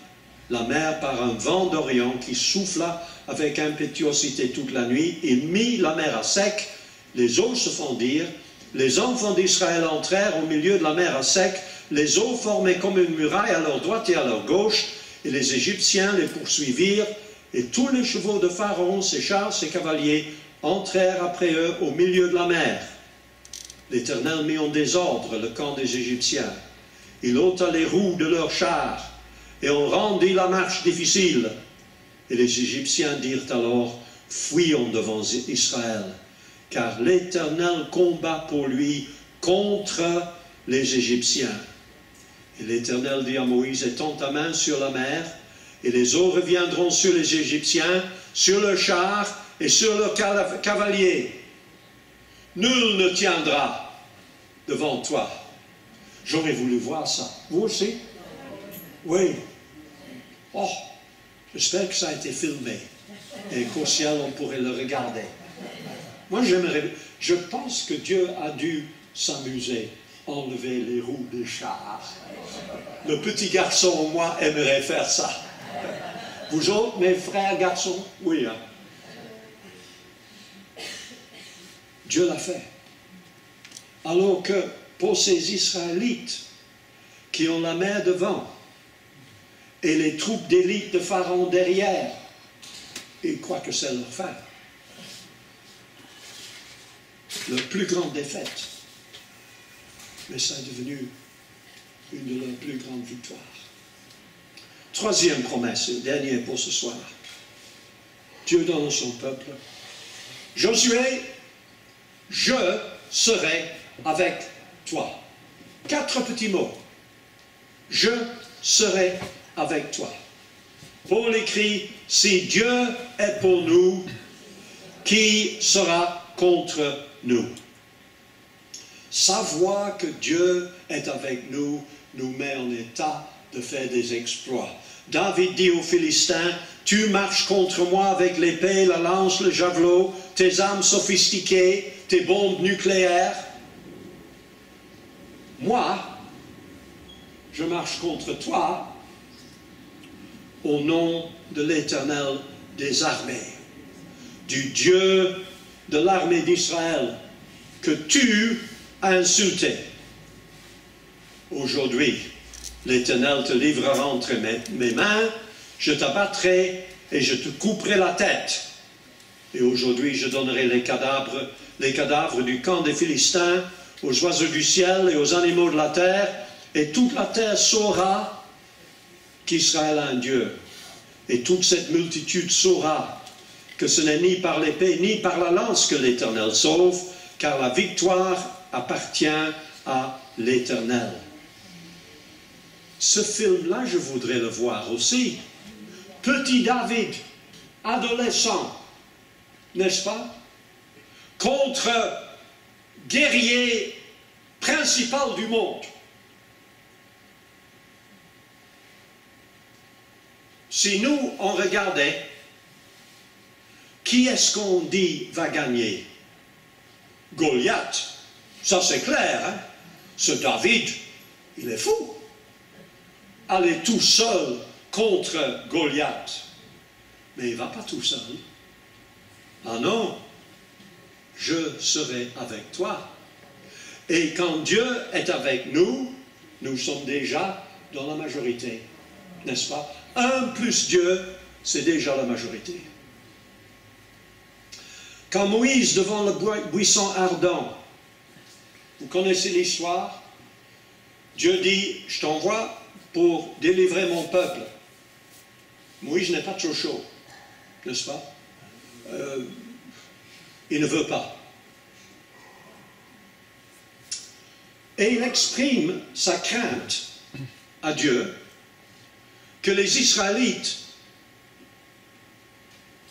la mer par un vent d'Orient qui souffla avec impétuosité toute la nuit. Il mit la mer à sec, les eaux se fondirent, les enfants d'Israël entrèrent au milieu de la mer à sec, les eaux formaient comme une muraille à leur droite et à leur gauche, et les Égyptiens les poursuivirent, et tous les chevaux de Pharaon, ses chars, ses cavaliers, entrèrent après eux au milieu de la mer. L'Éternel mit en désordre le camp des Égyptiens. Il ôta les roues de leurs chars, et on rendit la marche difficile. Et les Égyptiens dirent alors, fuyons devant Israël, car l'Éternel combat pour lui contre les Égyptiens. Et l'Éternel dit à Moïse, étends ta main sur la mer, et les eaux reviendront sur les Égyptiens, sur leurs chars et sur leurs cavaliers. Nul ne tiendra devant toi. J'aurais voulu voir ça. Vous aussi? Oui. Oh, j'espère que ça a été filmé et qu'au ciel on pourrait le regarder. Moi je pense que Dieu a dû s'amuser à enlever les roues des chars. Le petit garçon, moi, aimerait faire ça. Vous autres, mes frères garçons? Oui, hein? Dieu l'a fait. Alors que pour ces Israélites qui ont la mer devant et les troupes d'élite de Pharaon derrière, ils croient que c'est leur fin. Leur plus grande défaite. Mais ça est devenu une de leurs plus grandes victoires. Troisième promesse, dernière pour ce soir. Dieu donne à son peuple. Josué, je serai avec toi. 4 petits mots. Je serai avec toi. Paul écrit, si Dieu est pour nous, qui sera contre nous? Savoir que Dieu est avec nous nous met en état de faire des exploits. David dit aux Philistins, tu marches contre moi avec l'épée, la lance, le javelot, tes armes sophistiquées, tes bombes nucléaires. Moi, je marche contre toi au nom de l'Éternel des armées, du Dieu de l'armée d'Israël que tu as insulté. Aujourd'hui, l'Éternel te livrera entre mes mains, je t'abattrai et je te couperai la tête. Et aujourd'hui, je donnerai les cadavres du camp des Philistins aux oiseaux du ciel et aux animaux de la terre, et toute la terre saura qu'Israël a un Dieu. Et toute cette multitude saura que ce n'est ni par l'épée ni par la lance que l'Éternel sauve, car la victoire appartient à l'Éternel. Ce film-là, je voudrais le voir aussi. Petit David, adolescent, n'est-ce pas? Contre guerrier principal du monde. Si nous, on regardait, qui est-ce qu'on dit va gagner? Goliath. Ça c'est clair, hein? Ce David, il est fou. Aller tout seul contre Goliath. Mais il ne va pas tout seul. Ah non, je serai avec toi. Et quand Dieu est avec nous, nous sommes déjà dans la majorité, n'est-ce pas? Un plus Dieu, c'est déjà la majorité. Quand Moïse, devant le buisson ardent, vous connaissez l'histoire, Dieu dit, je t'envoie pour délivrer mon peuple. Moïse n'est pas trop chaud, n'est-ce pas? Il ne veut pas. Et il exprime sa crainte à Dieu que les Israélites,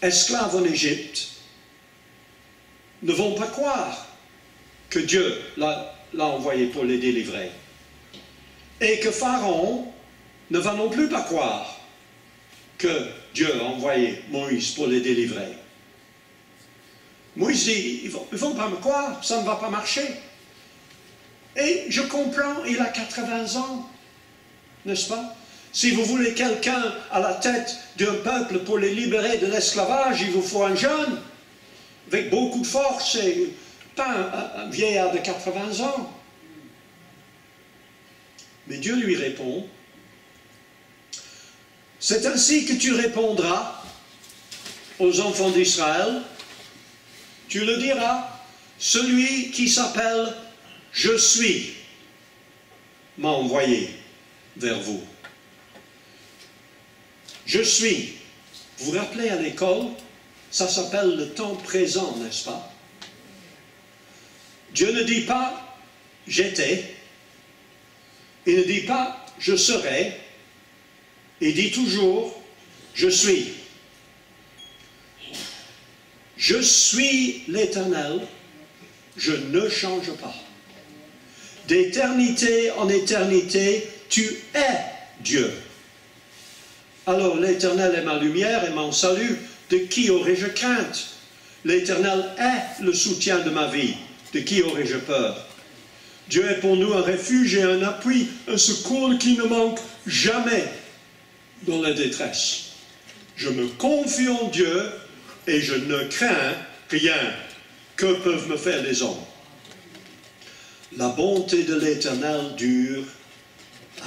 esclaves en Égypte, ne vont pas croire que Dieu l'a envoyé pour les délivrer. Et que Pharaon ne va non plus pas croire que Dieu a envoyé Moïse pour les délivrer. Moïse dit, ils ne vont pas me croire, ça ne va pas marcher. Et je comprends, il a 80 ans, n'est-ce pas? Si vous voulez quelqu'un à la tête d'un peuple pour les libérer de l'esclavage, il vous faut un jeune, avec beaucoup de force, et pas un vieillard de 80 ans. Mais Dieu lui répond, c'est ainsi que tu répondras aux enfants d'Israël, tu le diras, celui qui s'appelle « Je suis » m'a envoyé vers vous. Je suis. Vous vous rappelez à l'école, ça s'appelle le temps présent, n'est-ce pas? Dieu ne dit pas « j'étais », il ne dit pas « je serai », il dit toujours « je suis ». Je suis l'Éternel, je ne change pas. D'éternité en éternité, tu es Dieu. Alors l'Éternel est ma lumière et mon salut, de qui aurais-je crainte? L'Éternel est le soutien de ma vie, de qui aurais-je peur? Dieu est pour nous un refuge et un appui, un secours qui ne manque jamais dans la détresse. Je me confie en Dieu et je ne crains rien. Que peuvent me faire les hommes? La bonté de l'Éternel dure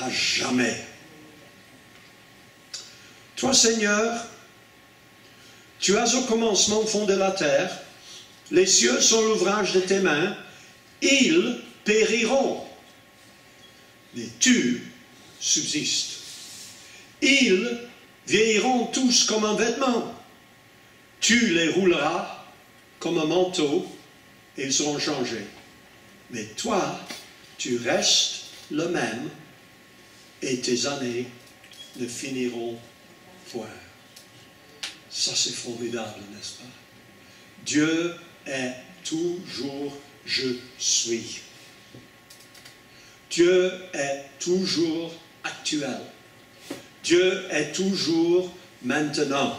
à jamais. Toi, Seigneur, tu as au commencement fondé la terre, les cieux sont l'ouvrage de tes mains, ils périront, mais tu subsistes. Ils vieilliront tous comme un vêtement, tu les rouleras comme un manteau et ils seront changés. Mais toi, tu restes le même et tes années ne finiront point. Ça, c'est formidable, n'est-ce pas? Dieu est toujours « je suis ». Dieu est toujours actuel. Dieu est toujours maintenant.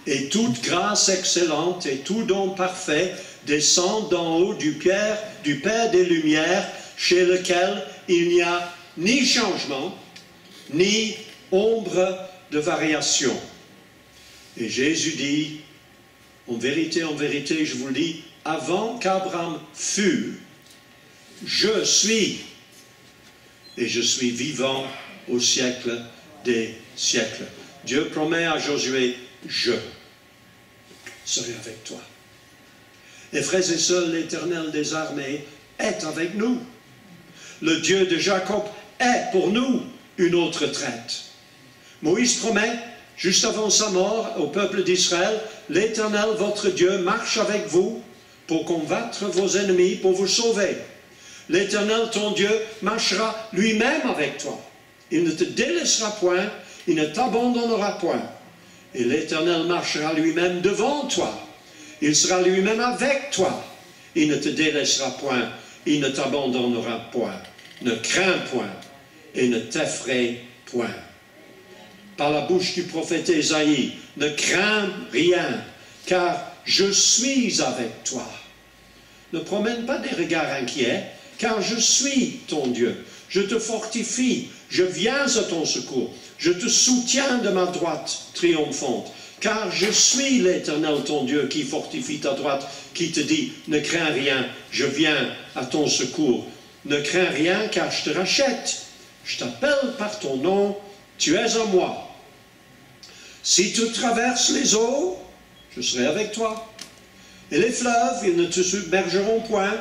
Et toute grâce excellente et tout don parfait descend d'en haut du Père des Lumières, chez lequel il n'y a ni changement, ni ombre de variation. Et Jésus dit, en vérité, je vous le dis, avant qu'Abraham fût, je suis, et je suis vivant au siècle des siècles. Dieu promet à Josué, je serai avec toi. Et frères et sœurs, l'Éternel des armées est avec nous. Le Dieu de Jacob est pour nous une autre traite. Moïse promet, juste avant sa mort, au peuple d'Israël, l'Éternel, votre Dieu, marche avec vous pour combattre vos ennemis, pour vous sauver. L'Éternel, ton Dieu, marchera lui-même avec toi. Il ne te délaissera point, il ne t'abandonnera point. Et l'Éternel marchera lui-même devant toi. Il sera lui-même avec toi. Il ne te délaissera point, il ne t'abandonnera point. Ne crains point et ne t'effraie point. Par la bouche du prophète Ésaïe, ne crains rien, car je suis avec toi. Ne promène pas des regards inquiets, car je suis ton Dieu. Je te fortifie, je viens à ton secours. Je te soutiens de ma droite triomphante, car je suis l'Éternel ton Dieu qui fortifie ta droite, qui te dit, ne crains rien, je viens à ton secours. Ne crains rien, car je te rachète. Je t'appelle par ton nom, tu es en moi. Si tu traverses les eaux, je serai avec toi. Et les fleuves, ils ne te submergeront point.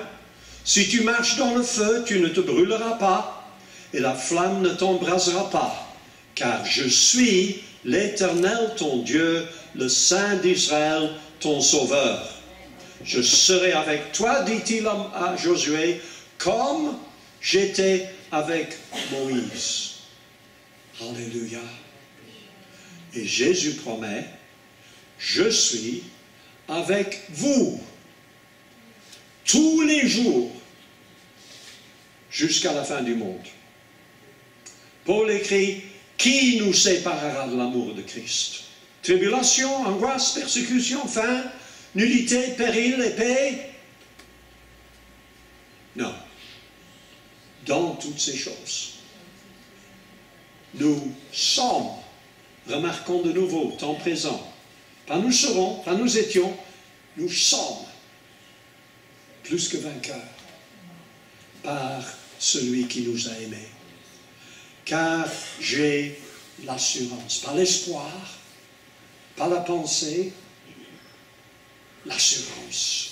Si tu marches dans le feu, tu ne te brûleras pas, et la flamme ne t'embrasera pas. Car je suis l'Éternel, ton Dieu, le Saint d'Israël, ton Sauveur. Je serai avec toi, dit-il à Josué, comme j'étais avec Moïse. Alléluia. Et Jésus promet, je suis avec vous tous les jours jusqu'à la fin du monde. Paul écrit, qui nous séparera de l'amour de Christ? Tribulation, angoisse, persécution, faim, nudité, péril, épée? Non. Dans toutes ces choses, nous sommes, remarquons de nouveau, temps présent, pas nous serons, pas nous étions, nous sommes plus que vainqueurs par celui qui nous a aimés. Car j'ai l'assurance, pas l'espoir, pas la pensée, l'assurance.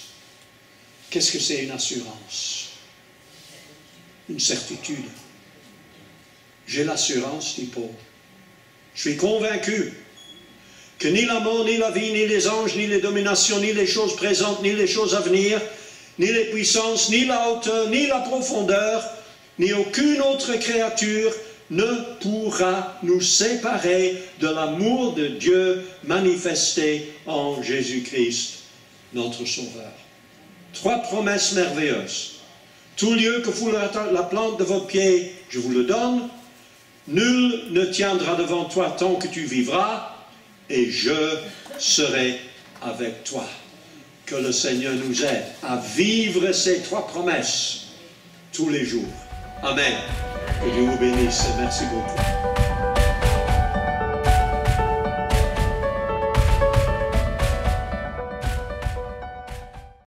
Qu'est-ce que c'est une assurance? Une certitude. J'ai l'assurance, dit Paul. Je suis convaincu que ni la mort, ni la vie, ni les anges, ni les dominations, ni les choses présentes, ni les choses à venir, ni les puissances, ni la hauteur, ni la profondeur, ni aucune autre créature ne pourra nous séparer de l'amour de Dieu manifesté en Jésus-Christ, notre Sauveur. 3 promesses merveilleuses. Tout lieu que foulera la plante de votre pied, je vous le donne. Nul ne tiendra devant toi tant que tu vivras, et je serai avec toi. Que le Seigneur nous aide à vivre ces 3 promesses tous les jours. Amen. Que Dieu vous bénisse et merci beaucoup.